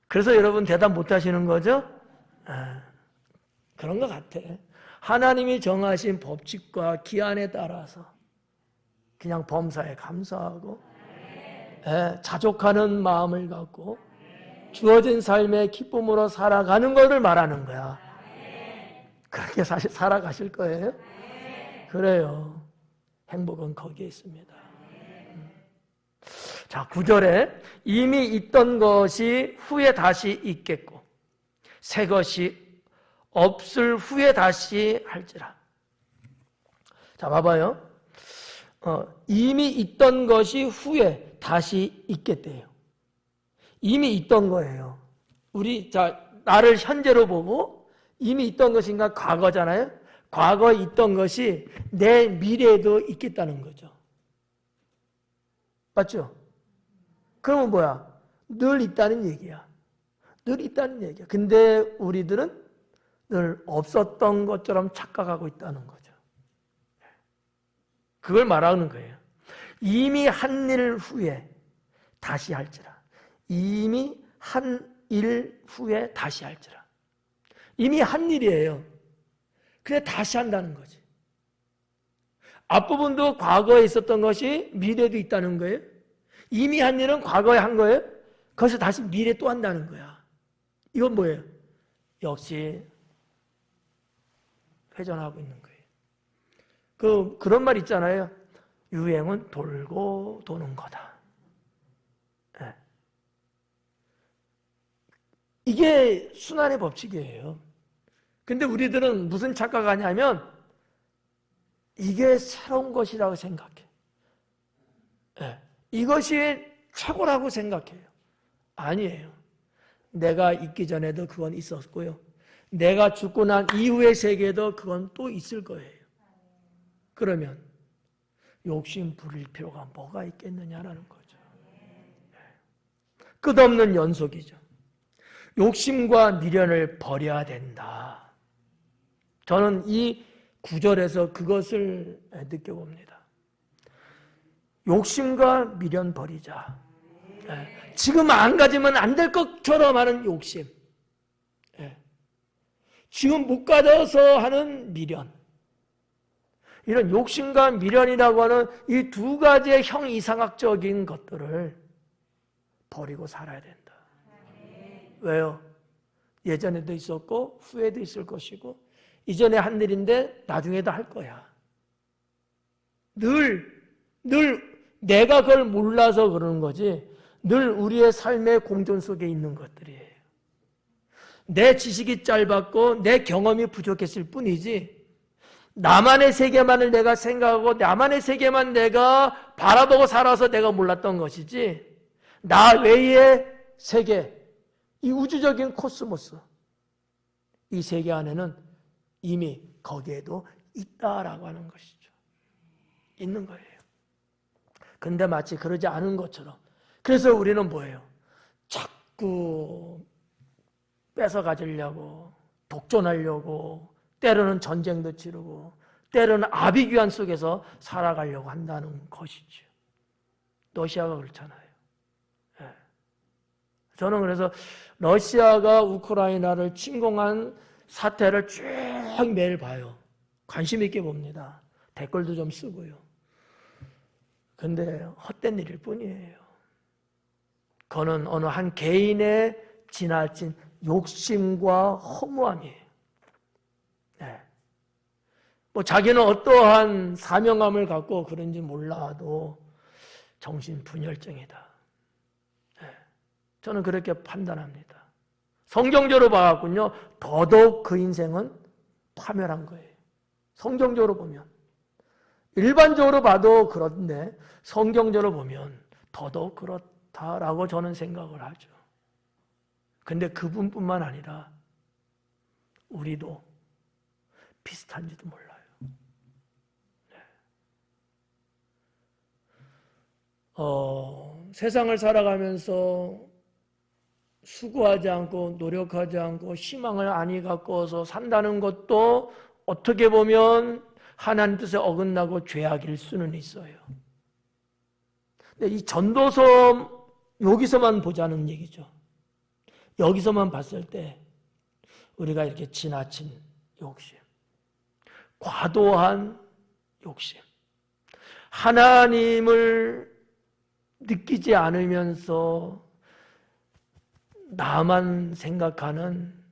그래서 여러분 대답 못 하시는 거죠? 그런 것 같아. 하나님이 정하신 법칙과 기한에 따라서 그냥 범사에 감사하고 자족하는 마음을 갖고 주어진 삶의 기쁨으로 살아가는 것을 말하는 거야. 그렇게 사실 살아가실 거예요? 그래요. 행복은 거기에 있습니다. 자, 9절에 이미 있던 것이 후에 다시 있겠고 새 것이 없을 후에 다시 할지라. 자, 봐봐요. 이미 있던 것이 후에 다시 있겠대요. 이미 있던 거예요. 나를 현재로 보고 이미 있던 것인가 과거잖아요. 과거에 있던 것이 내 미래에도 있겠다는 거죠. 맞죠? 그러면 뭐야? 늘 있다는 얘기야. 늘 있다는 얘기야. 근데 우리들은 늘 없었던 것처럼 착각하고 있다는 거죠. 그걸 말하는 거예요. 이미 한 일 후에 다시 할지라. 이미 한 일 후에 다시 할지라. 이미 한 일이에요. 그래 다시 한다는 거지. 앞부분도 과거에 있었던 것이 미래에도 있다는 거예요. 이미 한 일은 과거에 한 거예요. 거기서 다시 미래에 또 한다는 거야. 이건 뭐예요? 역시 회전하고 있는 거예요. 그런 말 있잖아요. 유행은 돌고 도는 거다. 네. 이게 순환의 법칙이에요. 근데 우리들은 무슨 착각하냐면 이게 새로운 것이라고 생각해. 네. 이것이 최고라고 생각해요. 아니에요. 내가 있기 전에도 그건 있었고요. 내가 죽고 난 이후의 세계에도 그건 또 있을 거예요. 그러면 욕심 부릴 필요가 뭐가 있겠느냐라는 거죠. 끝없는 연속이죠. 욕심과 미련을 버려야 된다. 저는 이 구절에서 그것을 느껴봅니다. 욕심과 미련 버리자. 지금 안 가지면 안 될 것처럼 하는 욕심. 지금 못 가져서 하는 미련. 이런 욕심과 미련이라고 하는 이 두 가지의 형이상학적인 것들을 버리고 살아야 된다. 왜요? 예전에도 있었고 후에도 있을 것이고 이전에 한 일인데 나중에도 할 거야. 늘 내가 그걸 몰라서 그러는 거지 늘 우리의 삶의 공존 속에 있는 것들이에요. 내 지식이 짧았고 내 경험이 부족했을 뿐이지 나만의 세계만을 내가 생각하고 나만의 세계만 내가 바라보고 살아서 내가 몰랐던 것이지 나 외의 세계, 이 우주적인 코스모스 이 세계 안에는 이미 거기에도 있다라고 하는 것이죠. 있는 거예요. 근데 마치 그러지 않은 것처럼 그래서 우리는 뭐예요? 자꾸 뺏어 가지려고 독존하려고 때로는 전쟁도 치르고 때로는 아비규환 속에서 살아가려고 한다는 것이죠. 러시아가 그렇잖아요. 예. 저는 그래서 러시아가 우크라이나를 침공한 사태를 쭉 매일 봐요. 관심 있게 봅니다. 댓글도 좀 쓰고요. 근데 헛된 일일 뿐이에요. 그거는 어느 한 개인의 지나친 욕심과 허무함이에요. 네. 뭐 자기는 어떠한 사명감을 갖고 그런지 몰라도 정신분열증이다. 네. 저는 그렇게 판단합니다. 성경적으로 봐갖군요. 더더욱 그 인생은 파멸한 거예요. 성경적으로 보면. 일반적으로 봐도 그런데 성경적으로 보면 더더욱 그렇다라고 저는 생각을 하죠. 근데 그분뿐만 아니라 우리도 비슷한지도 몰라요. 네. 세상을 살아가면서 수고하지 않고 노력하지 않고 희망을 안이 갖고서 산다는 것도 어떻게 보면 하나님 뜻에 어긋나고 죄악일 수는 있어요. 근데 이 전도서 여기서만 보자는 얘기죠. 여기서만 봤을 때 우리가 이렇게 지나친 욕심, 과도한 욕심, 하나님을 느끼지 않으면서 나만 생각하는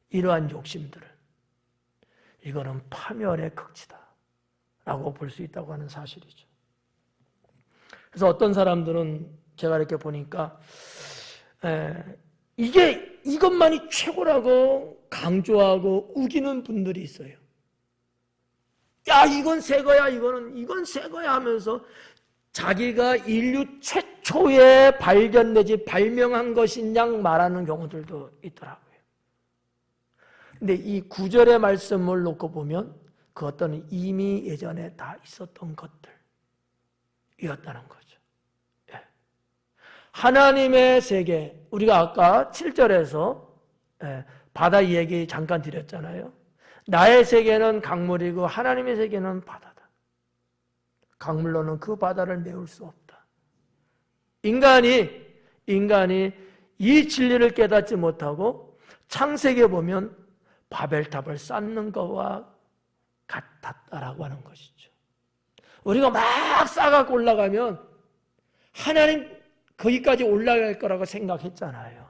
이러한 욕심들은 이거는 파멸의 극치다 라고 볼 수 있다고 하는 사실이죠. 그래서 어떤 사람들은 제가 이렇게 보니까 이것만이 최고라고 강조하고 우기는 분들이 있어요. 야, 이건 새 거야, 이건 새 거야 하면서 자기가 인류 최초에 발견 내지 발명한 것인 양 말하는 경우들도 있더라고요. 근데 이 구절의 말씀을 놓고 보면 그것들은 이미 예전에 다 있었던 것들이었다는 거죠. 예. 하나님의 세계, 우리가 아까 7절에서 바다 이야기 잠깐 드렸잖아요. 나의 세계는 강물이고 하나님의 세계는 바다다. 강물로는 그 바다를 메울 수 없다. 인간이 이 진리를 깨닫지 못하고 창세기에 보면 바벨탑을 쌓는 것과 같았다라고 하는 것이죠. 우리가 막 쌓아갖고 올라가면 하나님 거기까지 올라갈 거라고 생각했잖아요.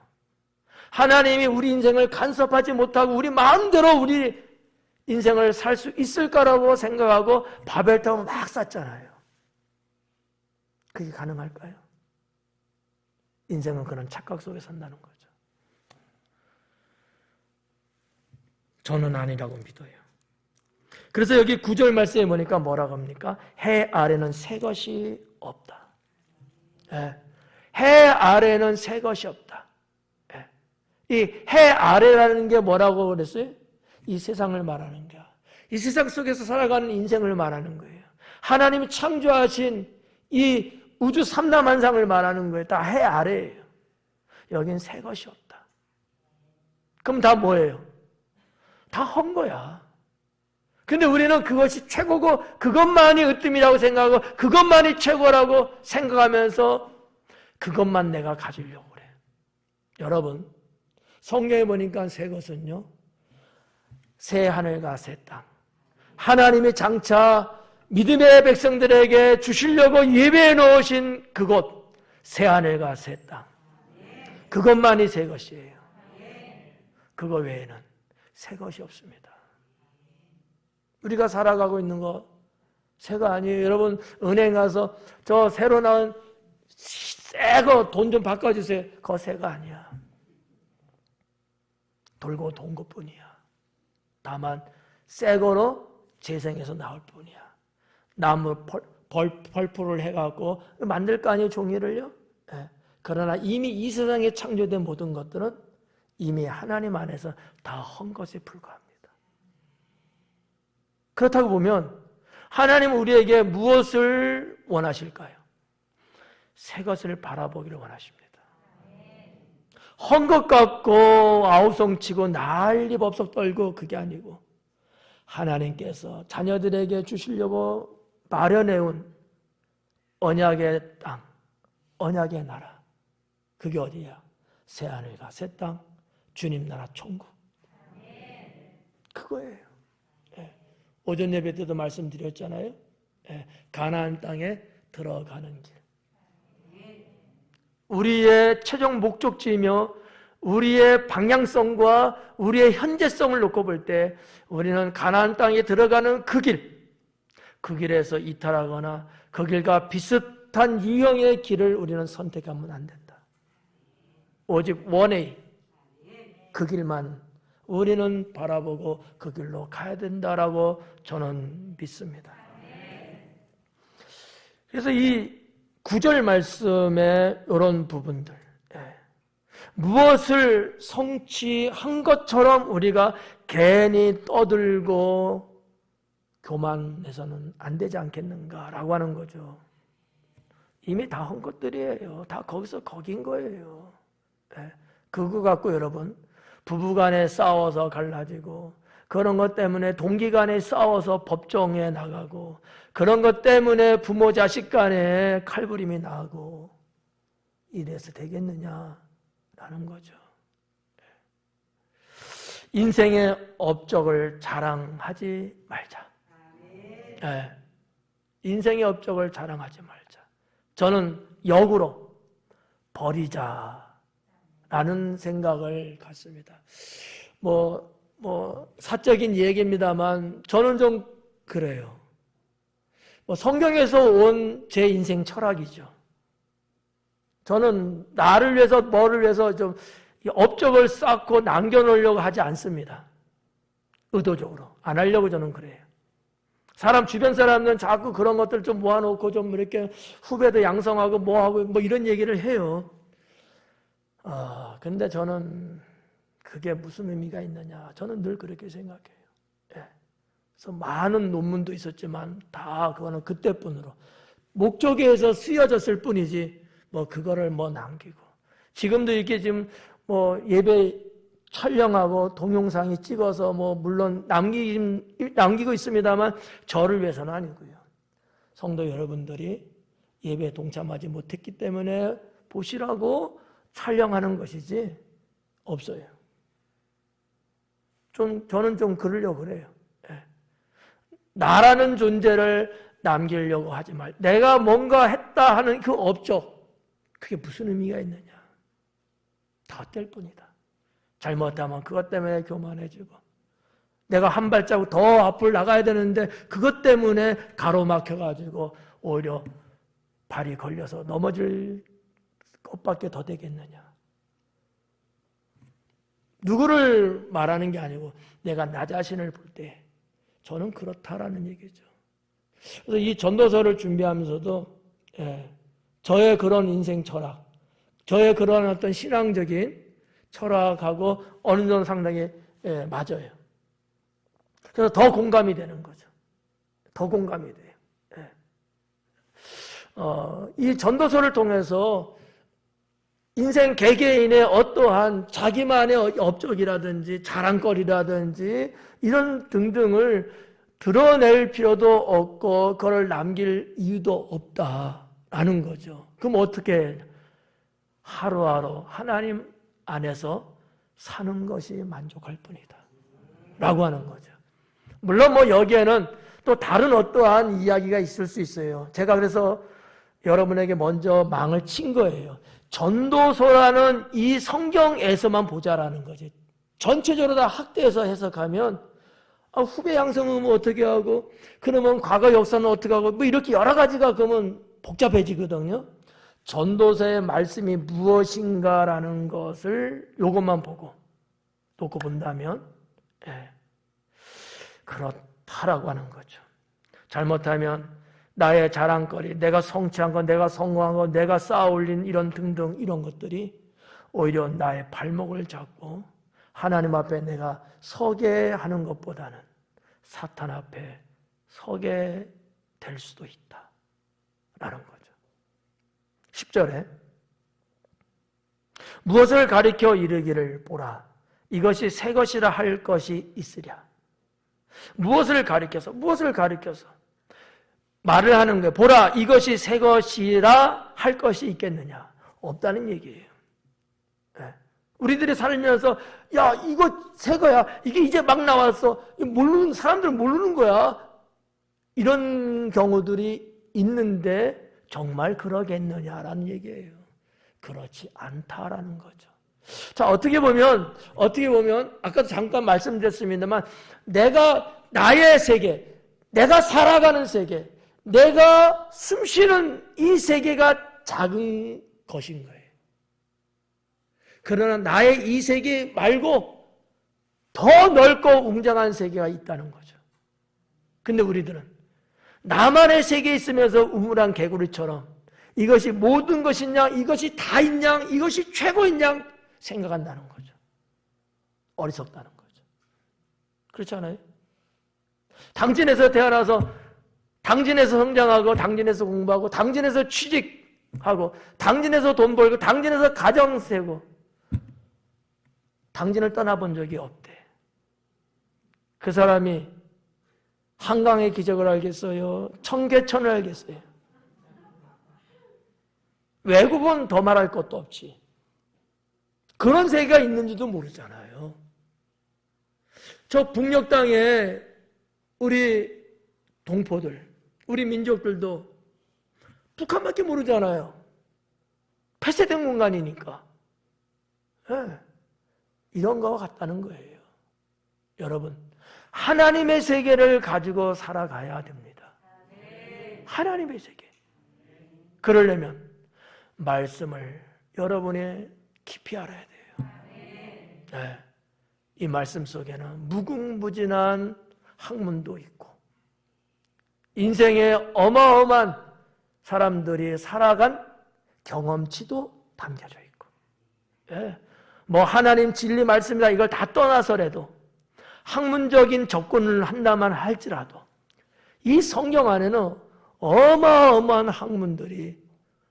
하나님이 우리 인생을 간섭하지 못하고 우리 마음대로 우리 인생을 살 수 있을 거라고 생각하고 바벨탑을 막 쌓잖아요. 그게 가능할까요? 인생은 그런 착각 속에 산다는 거죠. 저는 아니라고 믿어요. 그래서 여기 9절 말씀에 보니까 뭐라고 합니까? 해 아래는 새 것이 없다. 해 아래는 새 것이 없다. 이 해 아래라는 게 뭐라고 그랬어요? 이 세상을 말하는 거야. 이 세상 속에서 살아가는 인생을 말하는 거예요. 하나님이 창조하신 이 우주 삼라만상을 말하는 거예요. 다 해 아래예요. 여긴 새 것이 없다. 그럼 다 뭐예요? 다 헛 거야. 근데 우리는 그것이 최고고 그것만이 으뜸이라고 생각하고 그것만이 최고라고 생각하면서 그것만 내가 가지려고 그래. 여러분, 성경에 보니까 새 것은요, 새 하늘과 새 땅. 하나님이 장차 믿음의 백성들에게 주시려고 예배해 놓으신 그곳, 새하늘과 새 땅, 그것만이 새 것이에요. 그거 외에는 새 것이 없습니다. 우리가 살아가고 있는 거 새가 아니에요. 여러분 은행 가서 저 새로 나온 새 거 돈 좀 바꿔주세요. 그거 새가 아니야. 돌고 돈 것뿐이야. 다만 새 거로 재생해서 나올 뿐이야. 나무 벌프를 해갖고 만들 거 아니에요, 종이를요? 예. 그러나 이미 이 세상에 창조된 모든 것들은 이미 하나님 안에서 다 헛것에 불과합니다. 그렇다고 보면 하나님은 우리에게 무엇을 원하실까요? 새 것을 바라보기를 원하십니다. 헛것 같고 아우성치고 난리법석 떨고 그게 아니고 하나님께서 자녀들에게 주시려고 마련해온 언약의 땅, 언약의 나라, 그게 어디야? 새하늘과 새 땅, 주님 나라 천국. 그거예요. 예. 오전 예배 때도 말씀드렸잖아요. 예. 가나안 땅에 들어가는 길. 우리의 최종 목적지이며 우리의 방향성과 우리의 현재성을 놓고 볼 때 우리는 가나안 땅에 들어가는 그 길, 그 길에서 이탈하거나 그 길과 비슷한 유형의 길을 우리는 선택하면 안 된다. 오직 원웨이, 그 길만 우리는 바라보고 그 길로 가야 된다라고 저는 믿습니다. 그래서 이 9절 말씀의 이런 부분들, 무엇을 성취한 것처럼 우리가 괜히 떠들고 교만해서는 안 되지 않겠는가라고 하는 거죠. 이미 다 한 것들이에요. 다 거기서 거긴 거예요. 그거 갖고 여러분 부부간에 싸워서 갈라지고 그런 것 때문에 동기간에 싸워서 법정에 나가고 그런 것 때문에 부모 자식 간에 칼부림이 나고 이래서 되겠느냐라는 거죠. 인생의 업적을 자랑하지 말자. 네. 인생의 업적을 자랑하지 말자. 저는 역으로 버리자라는 생각을 갖습니다. 사적인 얘기입니다만 저는 좀 그래요. 성경에서 온 제 인생 철학이죠. 저는 나를 위해서 뭐를 위해서 좀 업적을 쌓고 남겨놓으려고 하지 않습니다. 의도적으로 안 하려고 저는 그래요. 주변 사람들은 자꾸 그런 것들 좀 모아놓고 좀 이렇게 후배도 양성하고 뭐하고 이런 얘기를 해요. 근데 저는 그게 무슨 의미가 있느냐. 저는 늘 그렇게 생각해요. 그래서 많은 논문도 있었지만 다 그거는 그때뿐으로 목적에서 쓰여졌을 뿐이지 그거를 남기고 지금도 이렇게 지금 예배 촬영하고 동영상이 찍어서 물론 남기고 있습니다만 저를 위해서는 아니고요. 성도 여러분들이 예배에 동참하지 못했기 때문에 보시라고 촬영하는 것이지 없어요. 저는 좀 그러려고 그래요. 나라는 존재를 남기려고 하지 말. 내가 뭔가 했다 하는 그 업적, 그게 무슨 의미가 있느냐. 다 뗄 뿐이다. 잘못하면 그것 때문에 교만해지고 내가 한 발자국 더 앞을 나가야 되는데 그것 때문에 가로막혀가지고 오히려 발이 걸려서 넘어질 것밖에 더 되겠느냐. 누구를 말하는 게 아니고 내가 나 자신을 볼 때 저는 그렇다라는 얘기죠. 그래서 이 전도서를 준비하면서도 저의 그런 인생 철학, 저의 그런 어떤 신앙적인 철학하고 어느 정도 상당히 맞아요. 그래서 더 공감이 되는 거죠. 더 공감이 돼요. 이 전도서를 통해서 인생 개개인의 어떠한 자기만의 업적이라든지 자랑거리라든지 이런 등등을 드러낼 필요도 없고 그걸 남길 이유도 없다라는 거죠. 그럼 어떻게 해요? 하루하루 하나님 안에서 사는 것이 만족할 뿐이다 라고 하는 거죠. 물론 뭐 여기에는 또 다른 어떠한 이야기가 있을 수 있어요. 제가 그래서 여러분에게 먼저 망을 친 거예요. 전도서라는 이 성경에서만 보자라는 거지. 전체적으로 다 학대해서 해석하면 후배 양성은 어떻게 하고 그러면 과거 역사는 어떻게 하고 뭐 이렇게 여러 가지가 그러면 복잡해지거든요. 전도서의 말씀이 무엇인가라는 것을 요것만 보고 놓고 본다면 그렇다라고 하는 거죠. 잘못하면 나의 자랑거리, 내가 성취한 것, 내가 성공한 것, 내가 쌓아올린 이런 등등 이런 것들이 오히려 나의 발목을 잡고 하나님 앞에 내가 서게 하는 것보다는 사탄 앞에 서게 될 수도 있다라는 거죠. 10절에 무엇을 가리켜 이르기를 보라 이것이 새 것이라 할 것이 있으랴. 무엇을 가리켜서 말을 하는 거예요. 보라 이것이 새 것이라 할 것이 있겠느냐. 없다는 얘기예요. 우리들이 살면서 야 이거 새 거야. 이게 이제 막 나왔어. 모르는 사람들은 모르는 거야. 이런 경우들이 있는데 정말 그러겠느냐라는 얘기예요. 그렇지 않다라는 거죠. 자, 어떻게 보면 아까도 잠깐 말씀드렸습니다만 나의 세계, 내가 살아가는 세계, 내가 숨쉬는 이 세계가 작은 것인 거예요. 그러나 나의 이 세계 말고 더 넓고 웅장한 세계가 있다는 거죠. 근데 우리들은 나만의 세계에 있으면서 우물한 개구리처럼 이것이 모든 것이냐, 이것이 다 있냐, 이것이 최고있냐 생각한다는 거죠. 어리석다는 거죠. 그렇지 않아요? 당진에서 태어나서 당진에서 성장하고 당진에서 공부하고 당진에서 취직하고 당진에서 돈 벌고 당진에서 가정 세고 당진을 떠나본 적이 없대. 그 사람이 한강의 기적을 알겠어요? 청계천을 알겠어요? 외국은 더 말할 것도 없지. 그런 세계가 있는지도 모르잖아요. 저 북녘 땅에 우리 동포들, 우리 민족들도 북한밖에 모르잖아요. 폐쇄된 공간이니까. 네. 이런 거와 같다는 거예요. 여러분, 하나님의 세계를 가지고 살아가야 됩니다. 하나님의 세계. 그러려면 말씀을 여러분이 깊이 알아야 돼요. 네. 이 말씀 속에는 무궁무진한 학문도 있고 인생에 어마어마한 사람들이 살아간 경험치도 담겨져 있고 뭐 하나님 진리 말씀이다 이걸 다 떠나서라도 학문적인 접근을 한다만 할지라도 이 성경 안에는 어마어마한 학문들이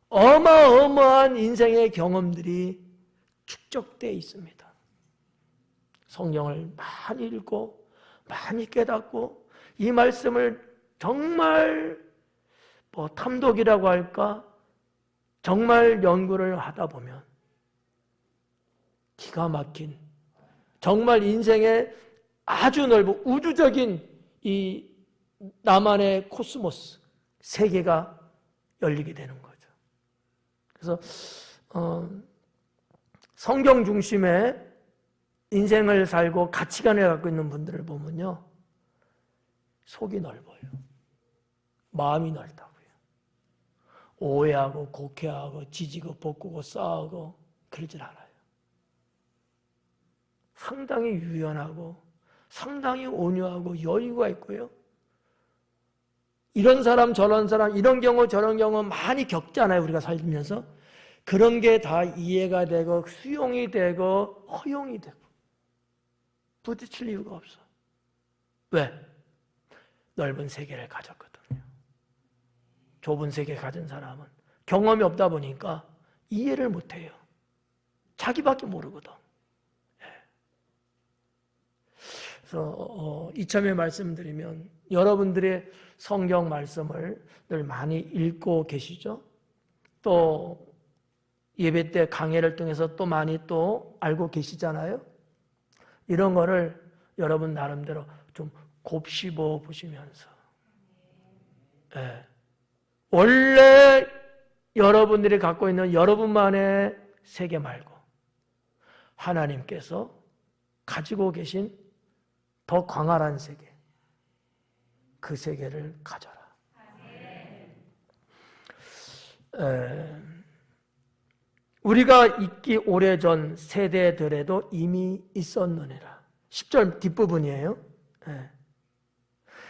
어마어마한 인생의 경험들이 축적되어 있습니다. 성경을 많이 읽고 많이 깨닫고 이 말씀을 정말 탐독이라고 할까? 정말 연구를 하다 보면 기가 막힌 정말 인생의 아주 넓은 우주적인 이 나만의 코스모스 세계가 열리게 되는 거죠. 그래서 성경 중심의 인생을 살고 가치관을 갖고 있는 분들을 보면요 속이 넓어요. 마음이 넓다고요. 오해하고 곡해하고 지지고 볶고 싸우고 그러질 않아요. 상당히 유연하고 상당히 온유하고 여유가 있고요. 이런 사람 저런 사람 이런 경우 저런 경우 많이 겪잖아요. 우리가 살면서. 그런 게 다 이해가 되고 수용이 되고 허용이 되고 부딪힐 이유가 없어. 왜? 넓은 세계를 가졌거든요. 좁은 세계 가진 사람은 경험이 없다 보니까 이해를 못해요. 자기밖에 모르거든. 그래서 이참에 말씀드리면 여러분들의 성경 말씀을 늘 많이 읽고 계시죠? 또 예배 때 강해를 통해서 또 많이 또 알고 계시잖아요? 이런 거를 여러분 나름대로 좀 곱씹어 보시면서, 예. 원래 여러분들이 갖고 있는 여러분만의 세계 말고 하나님께서 가지고 계신 더 광활한 세계, 그 세계를 가져라. 우리가 있기 오래전 세대들에도 이미 있었느니라. 10절 뒷부분이에요.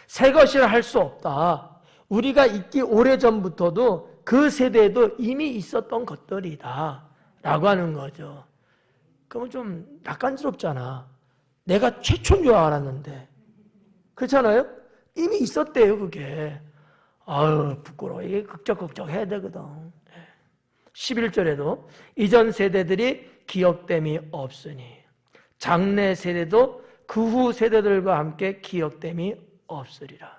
새 것이라 할 수 없다. 우리가 있기 오래전부터도 그 세대에도 이미 있었던 것들이다 라고 하는 거죠. 그러면 좀 낯간지럽잖아. 내가 최초인 줄 알았는데. 그렇잖아요? 이미 있었대요, 그게. 아유, 부끄러워. 이게 극적극적 해야 되거든. 11절에도 이전 세대들이 기억됨이 없으니 장래 세대도 그 후 세대들과 함께 기억됨이 없으리라.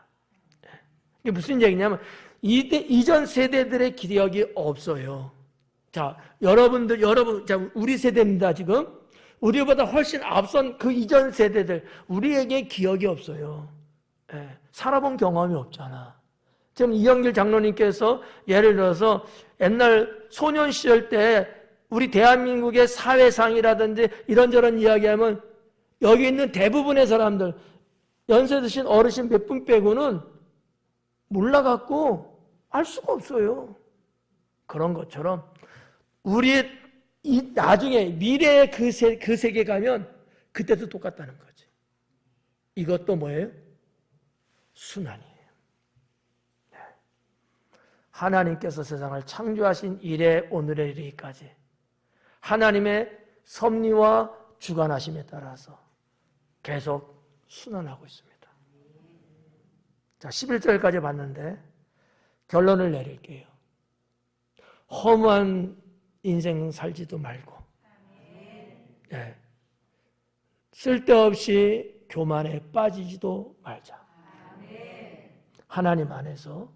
이게 무슨 얘기냐면 이전 세대들의 기억이 없어요. 자, 여러분, 자, 우리 세대입니다, 지금. 우리보다 훨씬 앞선 그 이전 세대들, 우리에게 기억이 없어요. 살아본 경험이 없잖아. 지금 이영길 장로님께서 예를 들어서 옛날 소년 시절 때 우리 대한민국의 사회상이라든지 이런저런 이야기하면 여기 있는 대부분의 사람들, 연세 드신 어르신 몇 분 빼고는 몰라갖고 알 수가 없어요. 그런 것처럼 우리 나중에 미래의 그 세계 가면 그때도 똑같다는 거지. 이것도 뭐예요? 순환이에요. 네. 하나님께서 세상을 창조하신 이래 오늘의 이르기까지 하나님의 섭리와 주관하심에 따라서 계속 순환하고 있습니다. 자, 11절까지 봤는데 결론을 내릴게요. 허무한 인생 살지도 말고, 네. 쓸데없이 교만에 빠지지도 말자. 하나님 안에서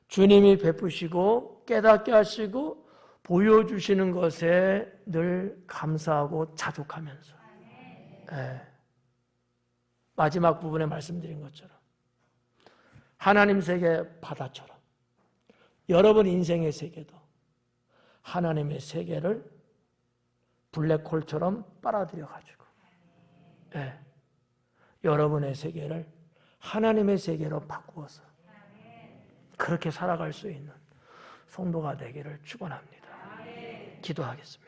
주님이 베푸시고 깨닫게 하시고 보여주시는 것에 늘 감사하고 자족하면서, 네. 마지막 부분에 말씀드린 것처럼 하나님 세계 바다처럼 여러분 인생의 세계도 하나님의 세계를 블랙홀처럼 빨아들여가지고, 네. 여러분의 세계를 하나님의 세계로 바꾸어서 그렇게 살아갈 수 있는 성도가 되기를 축원합니다. 기도하겠습니다.